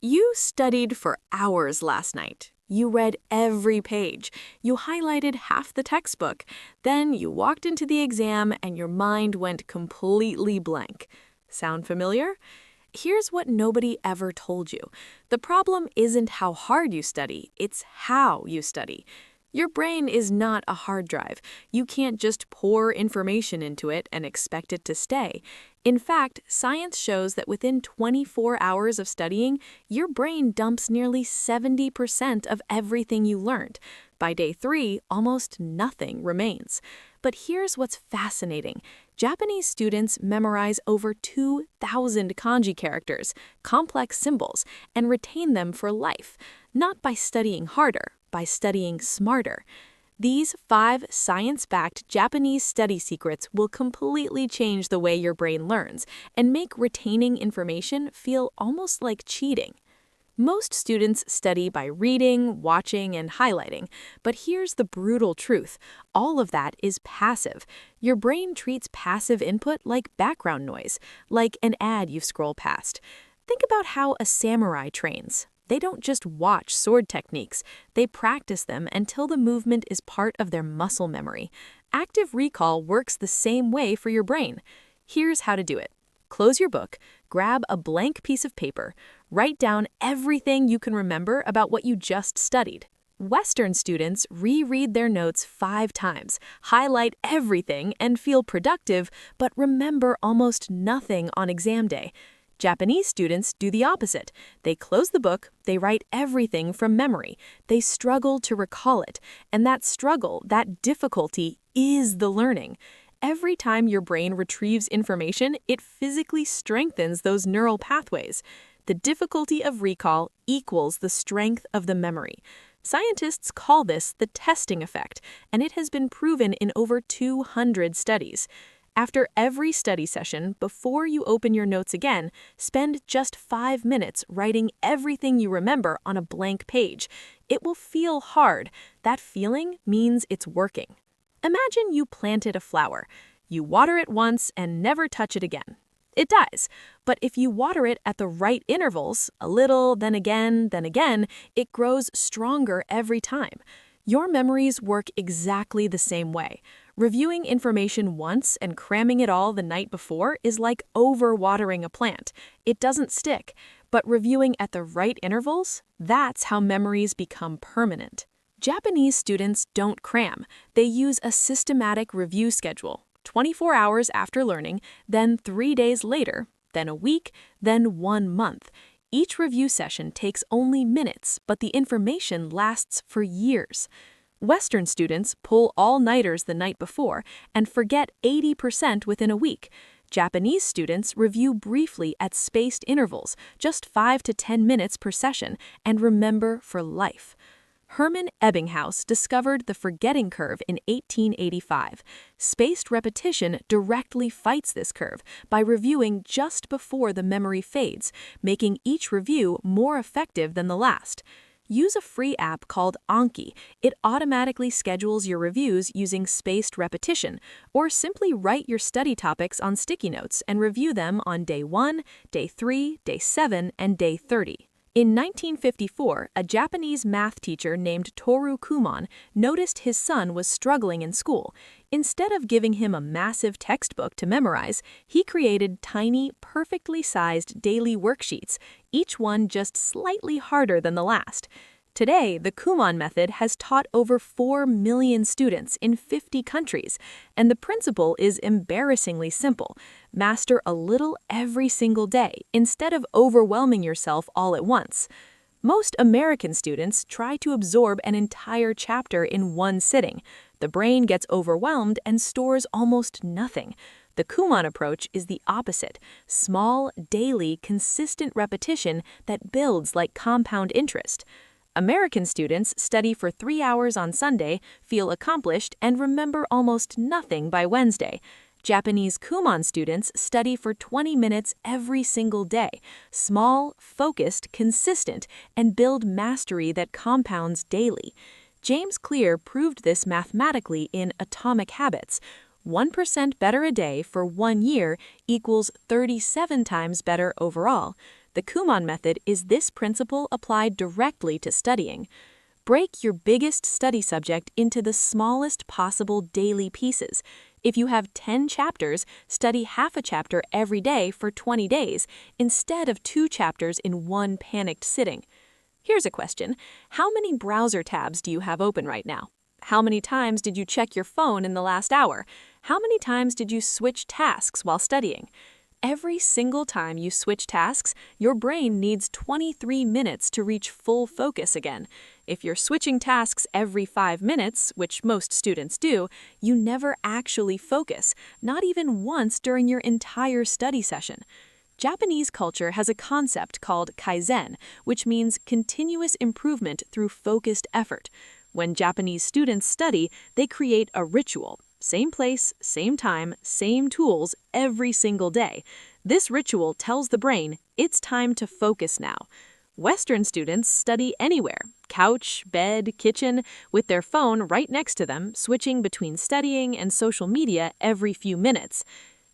You studied for hours last night. You read every page. You highlighted half the textbook. Then you walked into the exam and your mind went completely blank. Sound familiar? Here's what nobody ever told you. The problem isn't how hard you study, it's how you study. Your brain is not a hard drive. You can't just pour information into it and expect it to stay. In fact, science shows that within 24 hours of studying, your brain dumps nearly 70% of everything you learned. By day 3, almost nothing remains. But here's what's fascinating. Japanese students memorize over 2,000 kanji characters, complex symbols, and retain them for life, not by studying harder, by studying smarter. These 5 science-backed Japanese study secrets will completely change the way your brain learns and make retaining information feel almost like cheating. Most students study by reading, watching, and highlighting, but here's the brutal truth. All of that is passive. Your brain treats passive input like background noise, like an ad you've scrolled past. Think about how a samurai trains. They don't just watch sword techniques, they practice them until the movement is part of their muscle memory. Active recall works the same way for your brain. Here's how to do it. Close your book, grab a blank piece of paper, write down everything you can remember about what you just studied. Western students reread their notes 5 times, highlight everything, and feel productive, but remember almost nothing on exam day. Japanese students do the opposite. They close the book, they write everything from memory. They struggle to recall it, and that struggle, that difficulty, is the learning. Every time your brain retrieves information, it physically strengthens those neural pathways. The difficulty of recall equals the strength of the memory. Scientists call this the testing effect, and it has been proven in over 200 studies. After every study session, before you open your notes again, spend just 5 minutes writing everything you remember on a blank page. It will feel hard. That feeling means it's working. Imagine you planted a flower. You water it once and never touch it again. It dies. But if you water it at the right intervals, a little, then again, it grows stronger every time. Your memories work exactly the same way. Reviewing information once and cramming it all the night before is like overwatering a plant. It doesn't stick. But reviewing at the right intervals, that's how memories become permanent. Japanese students don't cram. They use a systematic review schedule. 24 hours after learning, then 3 days later, then a week, then 1 month. Each review session takes only minutes, but the information lasts for years. Western students pull all-nighters the night before and forget 80% within a week. Japanese students review briefly at spaced intervals, just 5 to 10 minutes per session, and remember for life. Hermann Ebbinghaus discovered the forgetting curve in 1885. Spaced repetition directly fights this curve by reviewing just before the memory fades, making each review more effective than the last. Use a free app called Anki. It automatically schedules your reviews using spaced repetition, or simply write your study topics on sticky notes and review them on day 1, day 3, day 7, and day 30. In 1954, a Japanese math teacher named Toru Kumon noticed his son was struggling in school. Instead of giving him a massive textbook to memorize, he created tiny, perfectly sized daily worksheets, each one just slightly harder than the last. Today, the Kumon method has taught over 4 million students in 50 countries, and the principle is embarrassingly simple. Master a little every single day instead of overwhelming yourself all at once. Most American students try to absorb an entire chapter in one sitting. The brain gets overwhelmed and stores almost nothing. The Kumon approach is the opposite: small, daily, consistent repetition that builds like compound interest. American students study for 3 hours on Sunday, feel accomplished, and remember almost nothing by Wednesday. Japanese Kumon students study for 20 minutes every single day, small, focused, consistent, and build mastery that compounds daily. James Clear proved this mathematically in Atomic Habits. 1% better a day for 1 year equals 37 times better overall. The Kumon method is this principle applied directly to studying. Break your biggest study subject into the smallest possible daily pieces. If you have 10 chapters, study half a chapter every day for 20 days instead of 2 chapters in one panicked sitting. Here's a question. How many browser tabs do you have open right now? How many times did you check your phone in the last hour? How many times did you switch tasks while studying? Every single time you switch tasks, your brain needs 23 minutes to reach full focus again. If you're switching tasks every 5 minutes, which most students do, you never actually focus, not even once during your entire study session. Japanese culture has a concept called Kaizen, which means continuous improvement through focused effort. When Japanese students study, they create a ritual. Same place, same time, same tools every single day. This ritual tells the brain, it's time to focus now. Western students study anywhere, couch, bed, kitchen, with their phone right next to them, switching between studying and social media every few minutes.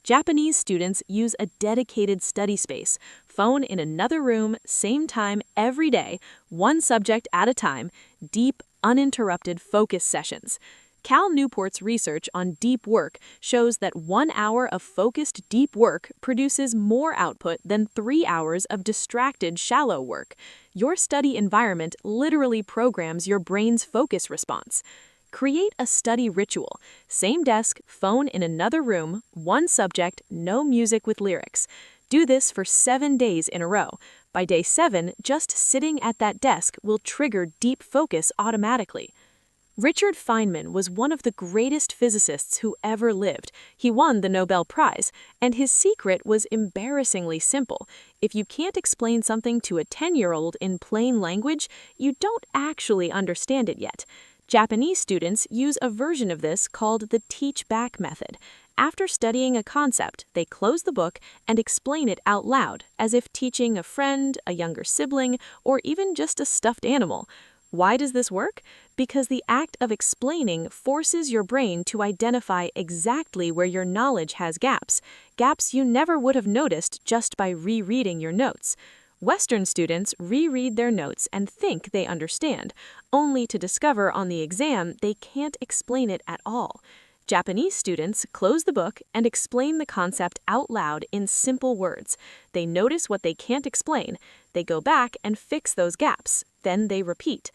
Japanese students use a dedicated study space, phone in another room, same time every day, one subject at a time, deep, uninterrupted focus sessions. Cal Newport's research on deep work shows that 1 hour of focused deep work produces more output than 3 hours of distracted shallow work. Your study environment literally programs your brain's focus response. Create a study ritual. Same desk, phone in another room, one subject, no music with lyrics. Do this for 7 days in a row. By day 7, just sitting at that desk will trigger deep focus automatically. Richard Feynman was one of the greatest physicists who ever lived. He won the Nobel Prize, and his secret was embarrassingly simple. If you can't explain something to a 10-year-old in plain language, you don't actually understand it yet. Japanese students use a version of this called the teach-back method. After studying a concept, they close the book and explain it out loud, as if teaching a friend, a younger sibling, or even just a stuffed animal. Why does this work? Because the act of explaining forces your brain to identify exactly where your knowledge has gaps you never would have noticed just by rereading your notes. Western students reread their notes and think they understand, only to discover on the exam they can't explain it at all. Japanese students close the book and explain the concept out loud in simple words. They notice what they can't explain, they go back and fix those gaps, then they repeat.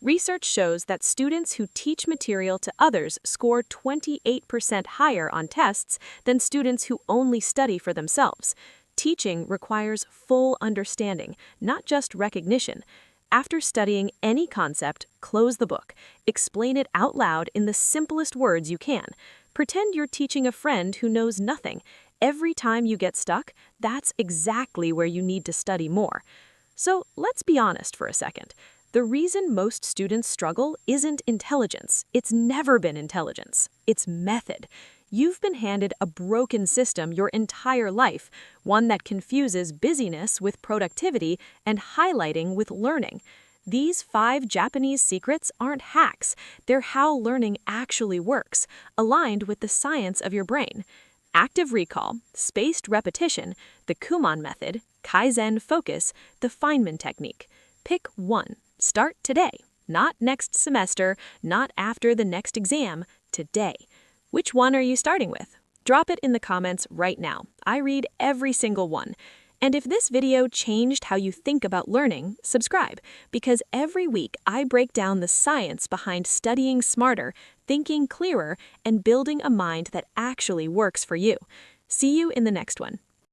Research shows that students who teach material to others score 28% higher on tests than students who only study for themselves. Teaching requires full understanding, not just recognition. After studying any concept, close the book. Explain it out loud in the simplest words you can. Pretend you're teaching a friend who knows nothing. Every time you get stuck, that's exactly where you need to study more. So let's be honest for a second. The reason most students struggle isn't intelligence. It's never been intelligence. It's method. You've been handed a broken system your entire life, one that confuses busyness with productivity and highlighting with learning. These 5 Japanese secrets aren't hacks. They're how learning actually works, aligned with the science of your brain. Active recall, spaced repetition, the Kumon method, Kaizen focus, the Feynman technique. Pick one. Start today. Not next semester, not after the next exam, today. Which one are you starting with? Drop it in the comments right now. I read every single one. And if this video changed how you think about learning, subscribe, because every week I break down the science behind studying smarter, thinking clearer, and building a mind that actually works for you. See you in the next one.